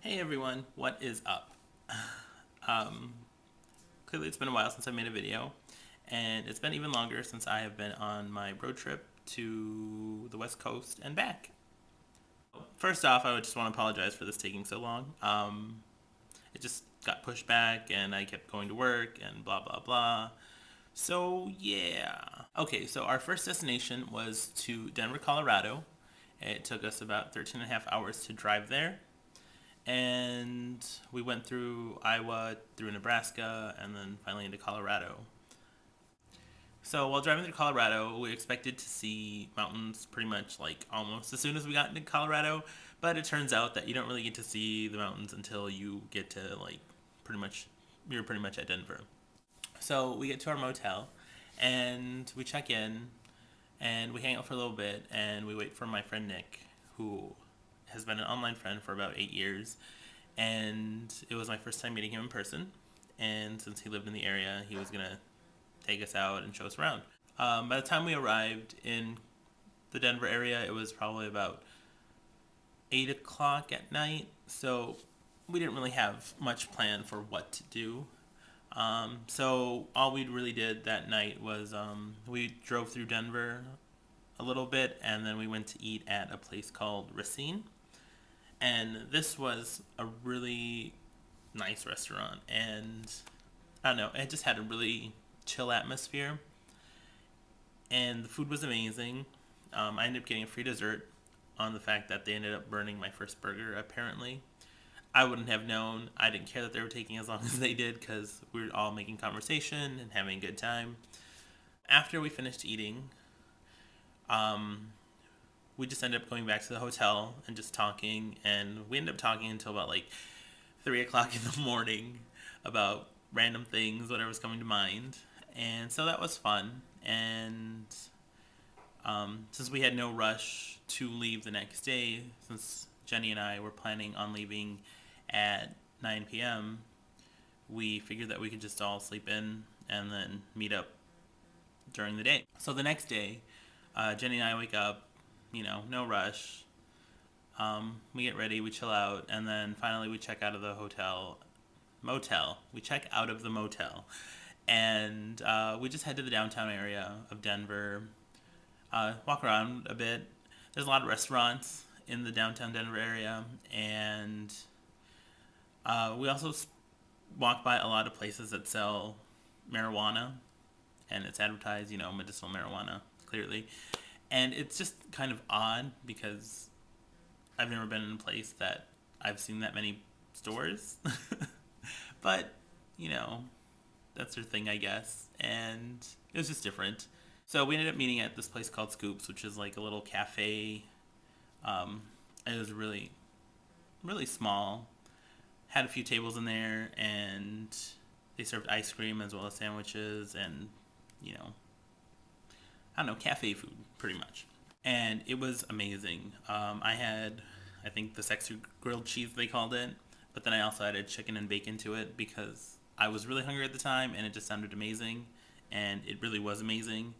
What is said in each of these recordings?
Hey everyone, what is up? Um, Clearly, it's been a while since I made a video, and it's been even longer since I have been on my road trip to the West Coast and back. First off, I would just want to apologize for this taking so long. It just got pushed back, and I kept going to work, and blah blah blah. So, yeah. Okay, so our first destination was to Denver, Colorado. It took us about 13 and a half hours to drive there, and we went through Iowa, through Nebraska, and then finally into Colorado. So while driving through Colorado, we expected to see mountains pretty much like almost as soon as we got into Colorado, but it turns out that you don't really get to see the mountains until you get to like pretty much you're pretty much at Denver. So we get to our motel and we check in and we hang out for a little bit and we wait for my friend Nick, who has been an online friend for about 8 years, and it was my first time meeting him in person. And since he lived in the area, he was gonna take us out and show us around. By the time we arrived in the Denver area, it was probably about 8 o'clock at night, so we didn't really have much plan for what to do. So all we really did that night was we drove through Denver a little bit, and then we went to eat at a place called Racine. And this was a really nice restaurant, and I don't know, it just had a really chill atmosphere, and the food was amazing. I ended up getting a free dessert on the fact that they ended up burning my first burger, apparently. I wouldn't have known. I didn't care that they were taking as long as they did because we were all making conversation and having a good time. After we finished eating, um, we just ended up going back to the hotel and just talking, and we ended up talking until about like 3 o'clock in the morning about random things, whatever was coming to mind. And so that was fun. And since we had no rush to leave the next day, since Jenny and I were planning on leaving at 9 p.m., we figured that we could just all sleep in and then meet up during the day. So the next day, Jenny and I wake up, no rush. We get ready, we chill out, and then finally we check out of the motel. We check out of the motel, and we just head to the downtown area of Denver, walk around a bit. There's a lot of restaurants in the downtown Denver area, and we also walk by a lot of places that sell marijuana, and it's advertised, medicinal marijuana, clearly. And it's just kind of odd because I've never been in a place that I've seen that many stores. But, you know, that's their thing, I guess. And it was just different. So we ended up meeting at this place called Scoops, which is like a little cafe. It was really, really small. Had a few tables in there, and they served ice cream as well as sandwiches and, I don't know, cafe food, pretty much. And it was amazing. I had, I think, the sexy grilled cheese, they called it, but then I also added chicken and bacon to it because I was really hungry at the time and it just sounded amazing. And it really was amazing.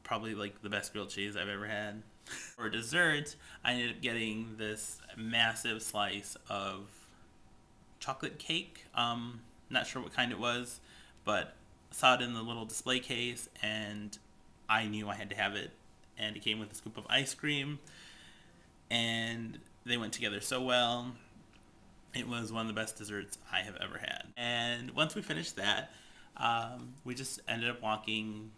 Probably like the best grilled cheese I've ever had. For dessert, I ended up getting this massive slice of chocolate cake. Not sure what kind it was, but saw it in the little display case and I knew I had to have it. And it came with a scoop of ice cream, and they went together so well. It was one of the best desserts I have ever had. And once we finished that, we just ended up walking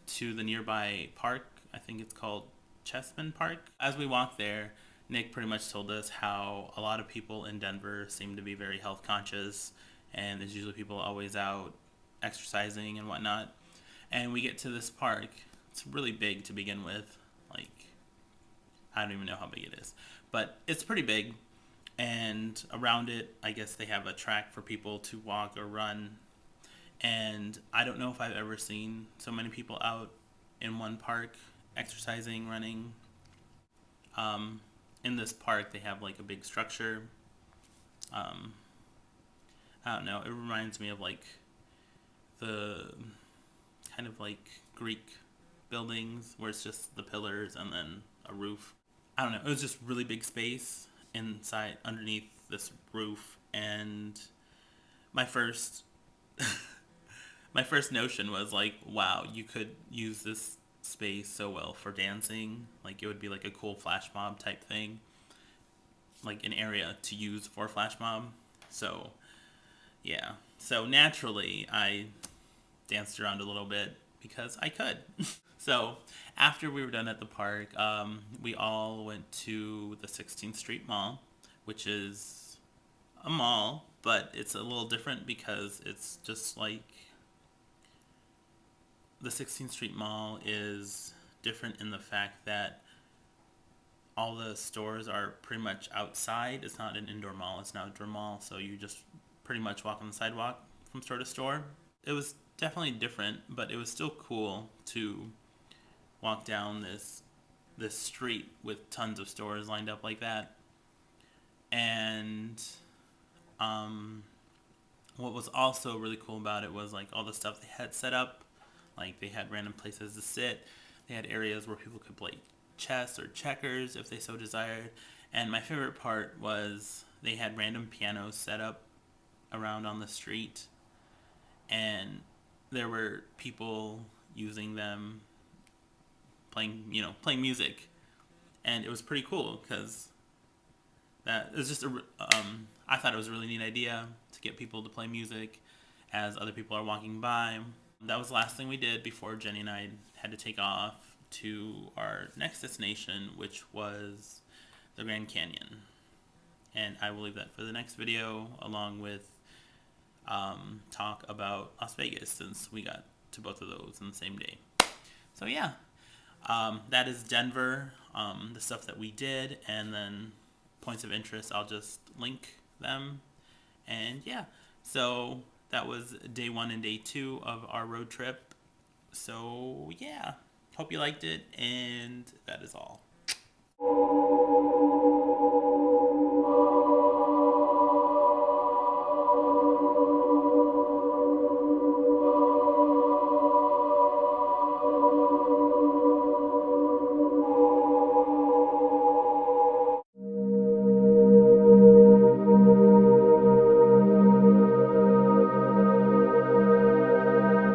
to the nearby park. I think it's called Chessman Park. As we walked there, Nick pretty much told us how a lot of people in Denver seem to be very health conscious, and there's usually people always out exercising and whatnot. And we get to this park. It's really big to begin with. Like, I don't even know how big it is, but it's pretty big. And around it, I guess they have a track for people to walk or run. And I don't know if I've ever seen so many people out in one park exercising, running. In this park, they have like a big structure. Um, I don't know. It reminds me of like the kind of like Greek buildings where it's just the pillars and then a roof. I don't know. It was just really big space, inside underneath this roof, and my first my first notion was like, wow, you could use this space so well for dancing. Like it would be like a cool flash mob type thing, like an area to use for flash mob. So yeah, so naturally I danced around a little bit because I could. So after we were done at the park, we all went to the 16th Street Mall, which is a mall, but it's a little different because it's just like the 16th Street Mall is different in the fact that all the stores are pretty much outside. It's not an indoor mall, it's an outdoor mall, so you just pretty much walk on the sidewalk from store to store. It was definitely different, but it was still cool to walk down this street with tons of stores lined up like that. And what was also really cool about it was like all the stuff they had set up. Like they had random places to sit. They had areas where people could play chess or checkers if they so desired. And my favorite part was they had random pianos set up around on the street, and there were people using them playing music, and it was pretty cool because that it was just I thought it was a really neat idea to get people to play music as other people are walking by. That was the last thing we did before Jenny and I had to take off to our next destination, which was the Grand Canyon. And I will leave that for the next video, along with talk about Las Vegas, since we got to both of those in the same day. So yeah, that is Denver, the stuff that we did, and then points of interest, I'll just link them. And yeah, so that was day 1 and day 2 of our road trip. So yeah, hope you liked it, and that is all.